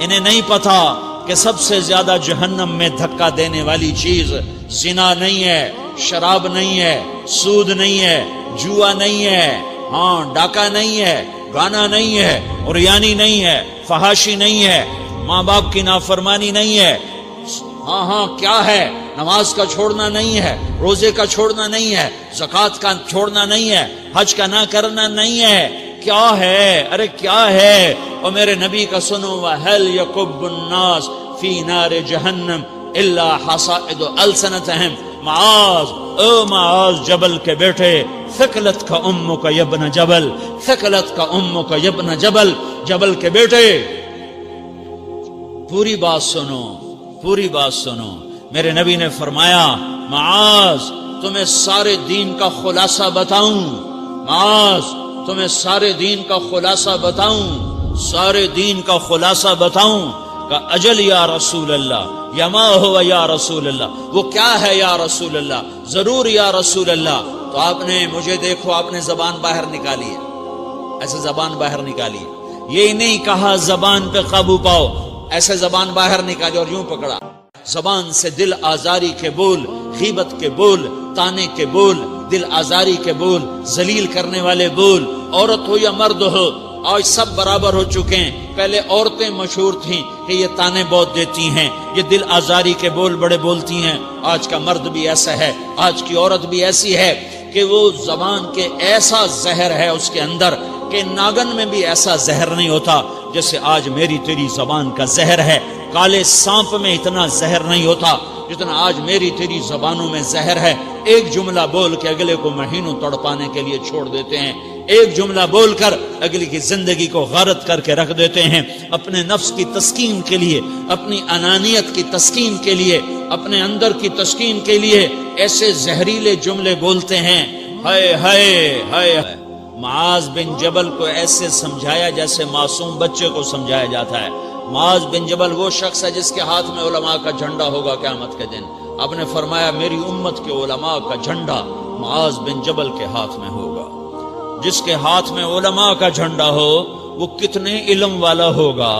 انہیں نہیں پتا کہ سب سے زیادہ جہنم میں دھکا دینے والی چیز زنا نہیں ہے، شراب نہیں ہے، سود نہیں ہے، جوا نہیں ہے، ہاں ڈاکہ نہیں ہے، گانا نہیں ہے، عریانی نہیں ہے، فحاشی نہیں ہے، ماں باپ کی نافرمانی نہیں ہے، ہاں کیا ہے، نماز کا چھوڑنا نہیں ہے، روزے کا چھوڑنا نہیں ہے، زکوٰۃ کا چھوڑنا نہیں ہے، حج کا نہ کرنا نہیں ہے، کیا ہے؟ ارے کیا ہے؟ اور میرے نبی کا سنو، وَهَلْ يَكُبُّ النَّاسُ فِي نَارِ جَهَنَّمَ إِلَّا حَصَائِدُ أَلْسِنَتِهِمْ۔ معاذ، او معاذ جبل کے بیٹے، ثقلت کا امک یا ابن جبل، ثقلت کا امک یا ابن جبل، جبل کے بیٹے پوری بات سنو، پوری بات سنو۔ میرے نبی نے فرمایا، معاذ تمہیں سارے دین کا خلاصہ بتاؤں، معاذ تمہیں سارے دین کا خلاصہ بتاؤں، سارے دین کا خلاصہ بتاؤں؟ کہ اجل یا رسول اللہ، یا ما ہوا یا رسول اللہ، وہ کیا ہے یا رسول اللہ؟ ضرور یا رسول اللہ۔ تو آپ نے مجھے دیکھو، آپ نے زبان باہر نکالی ہے، ایسے زبان باہر نکالی ہے، یہ نہیں کہا زبان پہ قابو پاؤ، ایسے زبان باہر نکالی اور یوں پکڑا۔ زبان سے دل آزاری کے بول، غیبت کے بول، تانے کے بول، دل آزاری کے بول، ذلیل کرنے والے بول، عورت ہو یا مرد ہو، آج سب برابر ہو چکے ہیں۔ پہلے عورتیں مشہور تھیں کہ یہ تانے بہت دیتی ہیں، یہ دل آزاری کے بول بڑے بولتی ہیں۔ آج کا مرد بھی ایسا ہے، آج کی عورت بھی ایسی ہے کہ وہ زبان کے ایسا زہر ہے اس کے اندر کہ ناگن میں بھی ایسا زہر نہیں ہوتا جیسے آج میری تیری زبان کا زہر ہے۔ کالے سانپ میں اتنا زہر نہیں ہوتا جتنا آج میری تیری زبانوں میں زہر ہے۔ ایک جملہ بول کے اگلے کو مہینوں تڑپانے کے لیے چھوڑ دیتے ہیں، ایک جملہ بول کر اگلی کی زندگی کو غارت کر کے رکھ دیتے ہیں، اپنے نفس کی تسکین کے لیے، اپنی انانیت کی تسکین کے لیے، اپنے اندر کی تسکین کے لیے ایسے زہریلے جملے بولتے ہیں۔ ہائے ہائے ہائے۔ معاذ بن جبل کو ایسے سمجھایا جیسے معصوم بچے کو سمجھایا جاتا ہے۔ معاذ بن جبل وہ شخص ہے جس کے ہاتھ میں علماء کا جھنڈا ہوگا قیامت کے دن۔ آپ نے فرمایا میری امت کے علماء کا جھنڈا معاذ بن جبل کے ہاتھ میں ہوگا۔ جس کے ہاتھ میں علماء کا جھنڈا ہو وہ کتنے علم والا ہوگا،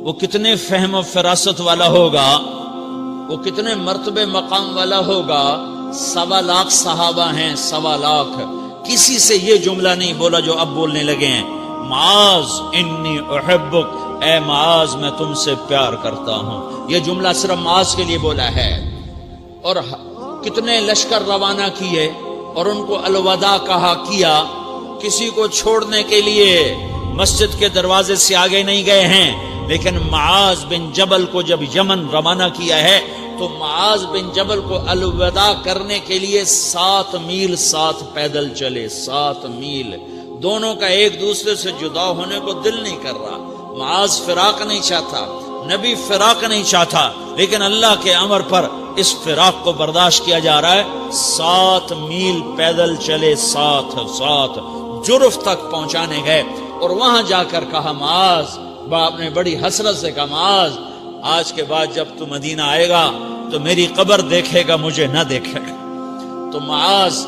وہ کتنے فہم و فراست والا ہوگا، وہ کتنے مرتبے مقام والا ہوگا۔ 1.25 لاکھ صحابہ ہیں، 1.25 لاکھ، کسی سے یہ جملہ نہیں بولا جو اب بولنے لگے ہیں۔ معاذ انی احبک، اے معاذ میں تم سے پیار کرتا ہوں، یہ جملہ صرف معاذ کے لیے بولا ہے۔ اور کتنے لشکر روانہ کیے اور ان کو الوداع کہا کیا، کسی کو چھوڑنے کے لیے مسجد کے دروازے سے آگے نہیں گئے ہیں، لیکن معاذ بن جبل کو جب یمن روانہ کیا ہے تو معاذ بن جبل کو الوداع کرنے کے لیے 7 میل ساتھ پیدل چلے، 7 میل۔ دونوں کا ایک دوسرے سے جدا ہونے کو دل نہیں کر رہا، معاذ فراق نہیں چاہتا، نبی فراق نہیں چاہتا، لیکن اللہ کے امر پر اس فراق کو برداشت کیا جا رہا ہے۔ 7 میل پیدل چلے، 7 جرف تک پہنچانے گئے اور وہاں جا کر کہا معاذ، باپ نے بڑی حسرت سے کہا معاذ آج کے بعد جب تو مدینہ آئے گا تو میری قبر دیکھے گا، مجھے نہ دیکھے گا۔ تو معاذ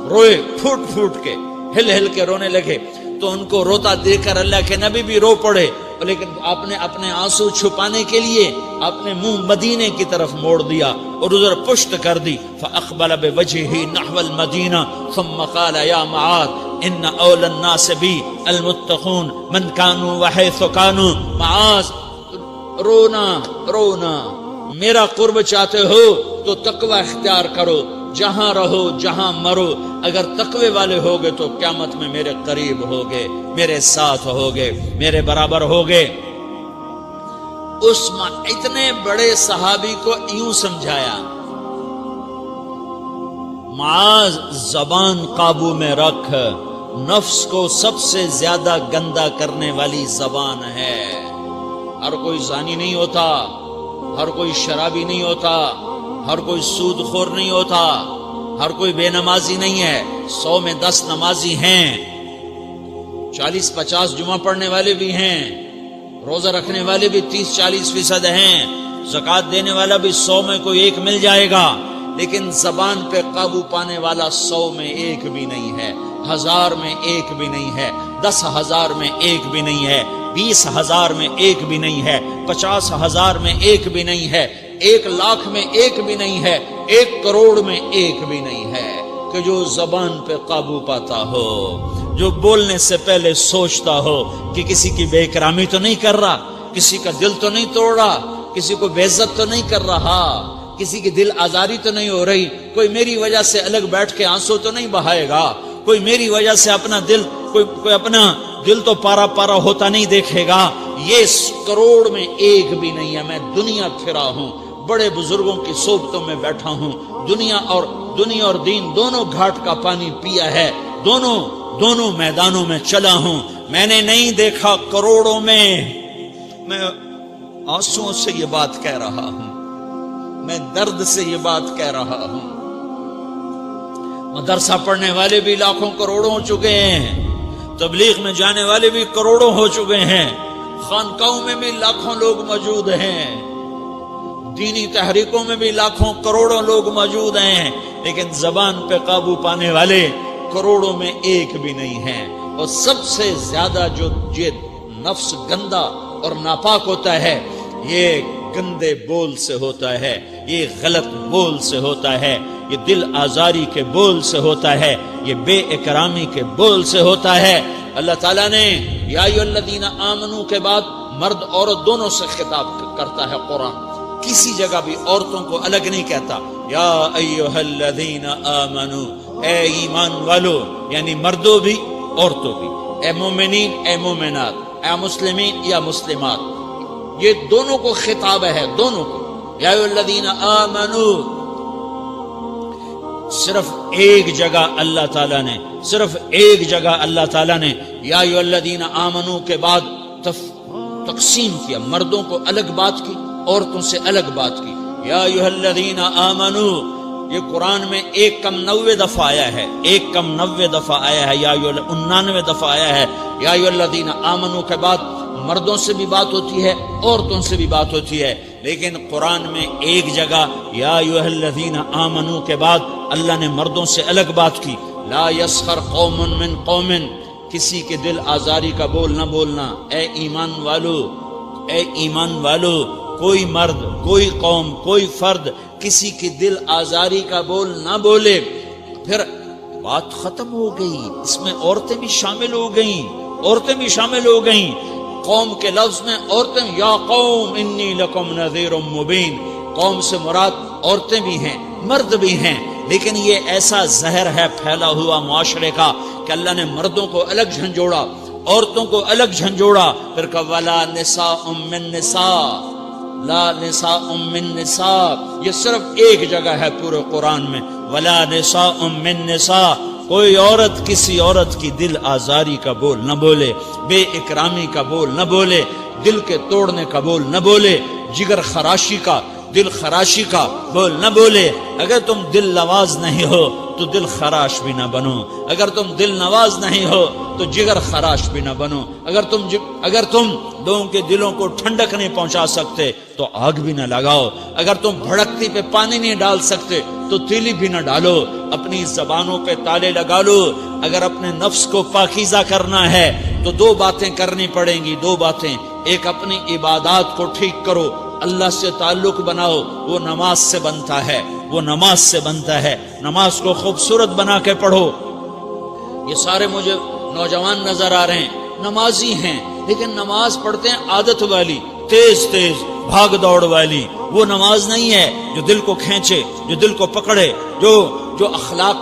روئے، پھوٹ پھوٹ کے، ہل ہل کے رونے لگے۔ تو ان کو روتا دیکھ کر اللہ کے نبی بھی رو پڑے، لیکن آپ نے اپنے آنسو چھپانے کے لیے اپنے منہ مدینے کی طرف موڑ دیا اور ادھر پشت کر دی۔ فاقبل بوجهه نحو المدینہ ثم قال یا معاذ ان اول الناس بی المتقون من كانوا وحيث كانوا۔ معاذ رونا، میرا قرب چاہتے ہو تو تقوی اختیار کرو، جہاں رہو جہاں مرو، اگر تقوی والے ہوگے تو قیامت میں میرے قریب ہوگے، میرے ساتھ ہوگے، میرے برابر ہوگے۔ اس اتنے بڑے صحابی کو یوں سمجھایا، معاذ زبان قابو میں رکھ، نفس کو سب سے زیادہ گندا کرنے والی زبان ہے۔ ہر کوئی زانی نہیں ہوتا، ہر کوئی شرابی نہیں ہوتا، ہر کوئی سود خور نہیں ہوتا، ہر کوئی بے نمازی نہیں ہے۔ 100 میں 10 نمازی ہیں، 40-50 جمعہ پڑھنے والے بھی ہیں، روزہ رکھنے والے بھی 30-40% ہیں، زکوٰۃ دینے والا بھی 100 میں کوئی ایک مل جائے گا، لیکن زبان پہ قابو پانے والا 100 میں ایک بھی نہیں ہے، 1000 میں ایک بھی نہیں ہے، 10,000 میں ایک بھی نہیں ہے۔ 20,000 میں ایک بھی نہیں ہے، 50,000 میں ایک بھی نہیں ہے، 1,00,000 میں ایک بھی نہیں ہے، 1 کروڑ میں ایک بھی نہیں ہے کہ جو زبان پہ قابو پاتا ہو، جو بولنے سے پہلے سوچتا ہو کہ کسی کی بے اکرامی تو نہیں کر رہا، کسی کا دل تو نہیں توڑ رہا، کسی کو بے عزت تو نہیں کر رہا، کسی کی دل آزاری تو نہیں ہو رہی، کوئی میری وجہ سے الگ بیٹھ کے آنسو تو نہیں بہائے گا، کوئی میری وجہ سے اپنا دل کوئی اپنا دل تو پارا پارا ہوتا نہیں دیکھے گا۔ یہ 1 کروڑ میں ایک بھی نہیں ہے۔ میں دنیا پھرا ہوں، بڑے بزرگوں کی صحبتوں میں بیٹھا ہوں، دنیا اور دین دونوں گھاٹ کا پانی پیا ہے، دونوں میدانوں میں چلا ہوں، میں نے نہیں دیکھا کروڑوں میں۔ میں آنسوؤں سے یہ بات کہہ رہا ہوں، میں درد سے یہ بات کہہ رہا ہوں۔ مدرسہ پڑھنے والے بھی لاکھوں کروڑوں ہو چکے ہیں، تبلیغ میں جانے والے بھی کروڑوں ہو چکے ہیں، خانقاہوں میں بھی لاکھوں لوگ موجود ہیں، دینی تحریکوں میں بھی لاکھوں کروڑوں لوگ موجود ہیں، لیکن زبان پہ قابو پانے والے کروڑوں میں ایک بھی نہیں ہیں۔ اور سب سے زیادہ جو یہ نفس گندا اور ناپاک ہوتا ہے، یہ گندے بول سے ہوتا ہے، یہ غلط بول سے ہوتا ہے، یہ دل آزاری کے بول سے ہوتا ہے، یہ بے اکرامی کے بول سے ہوتا ہے۔ اللہ تعالیٰ نے یا ایھا الذین آمنو کے بعد مرد عورت دونوں سے خطاب کرتا ہے قرآن، کسی جگہ بھی عورتوں کو الگ نہیں کہتا۔ یا ایھا الذین آمنو، اے ایمان والو، یعنی مردوں بھی عورتوں بھی، اے مومنین اے مومنات، اے مسلمین یا مسلمات، یہ دونوں کو خطاب ہے، دونوں کو۔ یا ایھا الذین آمنو، صرف ایک جگہ اللہ تعالیٰ نے یا ایھا الذین آمنو کے بعد تقسیم کیا، مردوں کو الگ بات کی، عورتوں سے الگ بات کی۔ یا ایھا الذین آمنو، یہ قرآن میں 199 دفعہ آیا ہے، 199 دفعہ آیا ہے، یا 99 دفعہ آیا ہے۔ یا ایھا الذین آمنو کے بعد مردوں سے بھی بات ہوتی ہے، عورتوں سے بھی بات ہوتی ہے، لیکن قرآن میں ایک جگہ یا ایھا الذین آمنو کے بعد اللہ نے مردوں سے الگ بات کی۔ لا یسخر قوم من قوم، کسی کے دل آزاری کا بول نہ بولنا۔ اے ایمان والو، کوئی مرد، کوئی قوم، کوئی فرد کسی کی دل آزاری کا بول نہ بولے۔ پھر بات ختم ہو گئی، اس میں عورتیں بھی شامل ہو گئیں، قوم کے لفظ میں عورتیں، یا قوم انی لکم نذیر مبین، قوم سے مراد عورتیں بھی ہیں، مرد بھی ہیں، لیکن یہ ایسا زہر ہے پھیلا ہوا معاشرے کا کہ اللہ نے مردوں کو الگ جھنجھوڑا، عورتوں کو الگ جھنجھوڑا، پھر کہا ولا نساء من نساء، لا نساء من نساء، یہ صرف ایک جگہ ہے پورے قرآن میں، ولا نساء من نساء، کوئی عورت کسی عورت کی دل آزاری کا بول نہ بولے، بے اکرامی کا بول نہ بولے، دل کے توڑنے کا بول نہ بولے، جگر خراشی کا، دل خراشی کا بول نہ بولے۔ اگر تم دل نواز نہیں ہو تو دل خراش بھی نہ بنو، اگر تم دل نواز نہیں ہو تو جگر خراش بھی نہ بنو، اگر تم لوگوں کے دلوں کو ٹھنڈک نہیں پہنچا سکتے تو آگ بھی نہ لگاؤ، اگر تم بھڑکتی پہ پانی نہیں ڈال سکتے تو تیلی بھی نہ ڈالو، اپنی زبانوں پہ تالے لگا لو۔ اگر اپنے نفس کو پاکیزہ کرنا ہے تو 2 باتیں کرنی پڑیں گی، 2 باتیں، ایک اپنی عبادات کو ٹھیک کرو، اللہ سے تعلق بناؤ، وہ نماز سے بنتا ہے، نماز کو خوبصورت بنا کے پڑھو۔ یہ سارے مجھے نوجوان نظر آ رہے ہیں، نمازی ہیں، لیکن نماز پڑھتے ہیں عادت والی، تیز بھاگ دوڑ والی، وہ نماز نہیں ہے جو دل کو کھینچے، جو دل کو پکڑے، جو اخلاق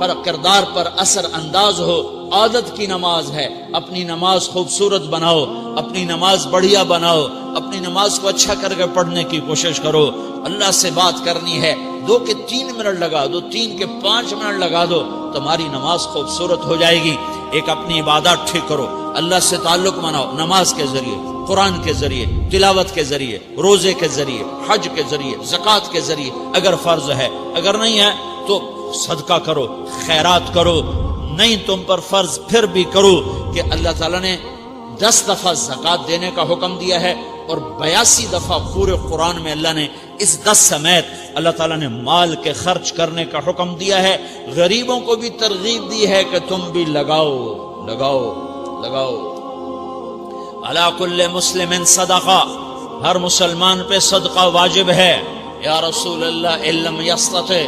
پر، کردار پر اثر انداز ہو۔ عادت کی نماز ہے، اپنی نماز خوبصورت بناؤ، اپنی نماز بڑھیا بناؤ، اپنی نماز کو اچھا کر کے پڑھنے کی کوشش کرو۔ اللہ سے بات کرنی ہے، 2 کے 3 منٹ لگا دو، 3 کے 5 منٹ لگا دو، تمہاری نماز خوبصورت ہو جائے گی۔ ایک اپنی عبادات ٹھیک کرو، اللہ سے تعلق بناؤ، نماز کے ذریعے، قرآن کے ذریعے، تلاوت کے ذریعے، روزے کے ذریعے، حج کے ذریعے، زکوٰۃ کے ذریعے، اگر فرض ہے، اگر نہیں ہے تو صدقہ کرو، خیرات کرو، نہیں تم پر فرض پھر بھی کرو کہ اللہ تعالیٰ نے 10 دفعہ زکوٰۃ دینے کا حکم دیا ہے، اور 82 دفعہ پورے قرآن میں اللہ نے اس 10 سمیت اللہ تعالیٰ نے مال کے خرچ کرنے کا حکم دیا ہے۔ غریبوں کو بھی ترغیب دی ہے کہ تم بھی لگاؤ۔ علی کل مسلم صدقہ، ہر مسلمان پہ صدقہ واجب ہے۔ یا رسول اللہ ان لم یستطع،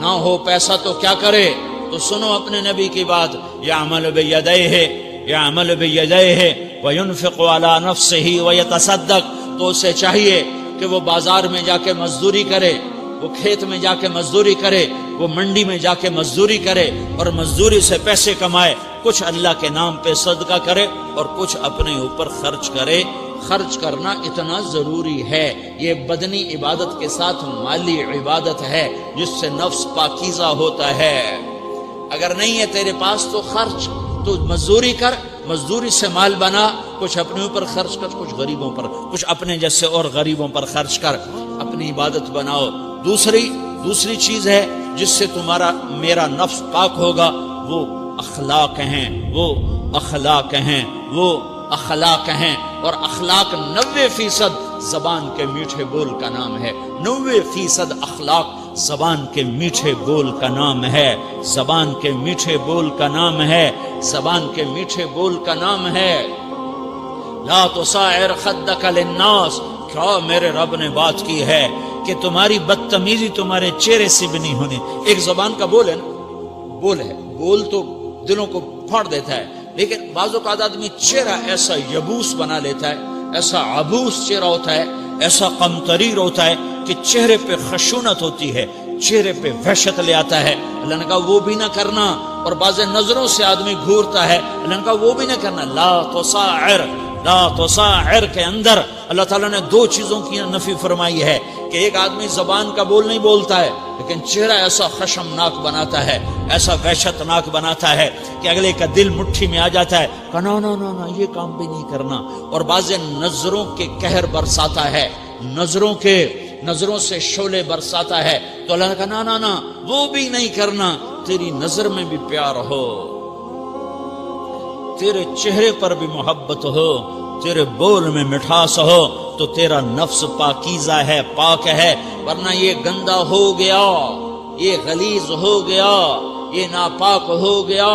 نہ ہو پیسہ تو کیا کرے؟ تو سنو اپنے نبی کی بات، یعمل بیدیہ، یعمل بیدیہ وینفق علی نفسہ ویتصدق، تو اسے چاہیے کہ وہ بازار میں جا کے مزدوری کرے، وہ کھیت میں جا کے مزدوری کرے، وہ منڈی میں جا کے مزدوری کرے اور مزدوری سے پیسے کمائے، کچھ اللہ کے نام پہ صدقہ کرے اور کچھ اپنے اوپر خرچ کرے۔ خرچ کرنا اتنا ضروری ہے، یہ بدنی عبادت کے ساتھ مالی عبادت ہے جس سے نفس پاکیزہ ہوتا ہے۔ اگر نہیں ہے تیرے پاس تو خرچ، تو مزدوری کر، مزدوری سے مال بنا، کچھ اپنے اوپر خرچ کر، کچھ غریبوں پر، کچھ اپنے جیسے اور غریبوں پر خرچ کر، اپنی عبادت بناؤ۔ دوسری چیز ہے جس سے تمہارا میرا نفس پاک ہوگا، وہ اخلاق ہیں، وہ اخلاق ہیں، وہ اخلاق ہیں، اور اخلاق 90% زبان کے میٹھے بول کا نام ہے۔ 90% اخلاق زبان کے میٹھے بول کا نام ہے، زبان کے میٹھے بول کا نام ہے، زبان کے میٹھے بول کا نام ہے۔ لا تصاعر خدک للناس، کیا میرے رب نے بات کی ہے کہ تمہاری بدتمیزی تمہارے چہرے سے بھی نہیں ہونی۔ ایک زبان کا بول ہے نا، بول ہے، بول تو دلوں کو پھاڑ دیتا ہے، لیکن بعض اوقات آدمی چہرہ ایسا یبوس بنا لیتا ہے، ایسا عبوس چہرہ ہوتا ہے، ایسا قمطریر ہوتا ہے کہ چہرے پہ خشونت ہوتی ہے، چہرے پہ وحشت لے آتا ہے۔ اللہ نے کہا وہ بھی نہ کرنا، اور بعض نظروں سے آدمی گھورتا ہے، اللہ نے کہا وہ بھی نہ کرنا۔ لا تصاعر، لا تصاعر کے اندر اللہ تعالیٰ نے 2 چیزوں کی نفی فرمائی ہے کہ ایک آدمی زبان کا بول نہیں بولتا ہے لیکن چہرہ ایسا خشمناک بناتا ہے، ایسا وحشتناک بناتا ہے کہ اگلے کا دل مٹھی میں آ جاتا ہے کہ نا نا نا نا یہ کام بھی نہیں کرنا۔ اور بعض نظروں کے قہر برساتا ہے، نظروں سے شعلے برساتا ہے، تو اللہ نے کہا نا نا نا وہ بھی نہیں کرنا۔ تیری نظر میں بھی پیار ہو، تیرے چہرے پر بھی محبت ہو، تیرے بول میں مٹھاس ہو، تو تیرا نفس پاکیزہ ہے، پاک ہے۔ ورنہ یہ گندا ہو گیا، یہ غلیظ ہو گیا، یہ ناپاک ہو گیا۔